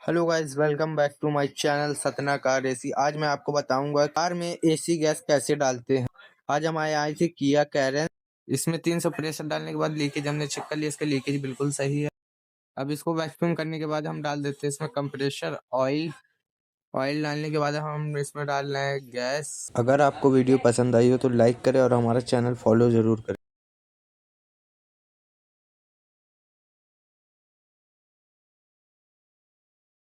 Hello guys, welcome back to my channel Satna car AC. आज मैं आपको बताऊंगा कार में एसी गैस कैसे डालते हैं। आज हम आए थे किया कैरेन। इसमें 300 प्रेशर डालने के बाद लीकेज हमने चेक कर लिया, इसका लीकेज बिल्कुल सही है। अब इसको वैक्यूम करने के बाद हम डाल देते हैं इसमें कंप्रेसर ऑयल। ऑयल डालने के बाद हम इसमें डाल रहे हैं गैस। अगर आपको वीडियो पसंद आई हो तो लाइक करें और हमारा चैनल फॉलो जरूर करें।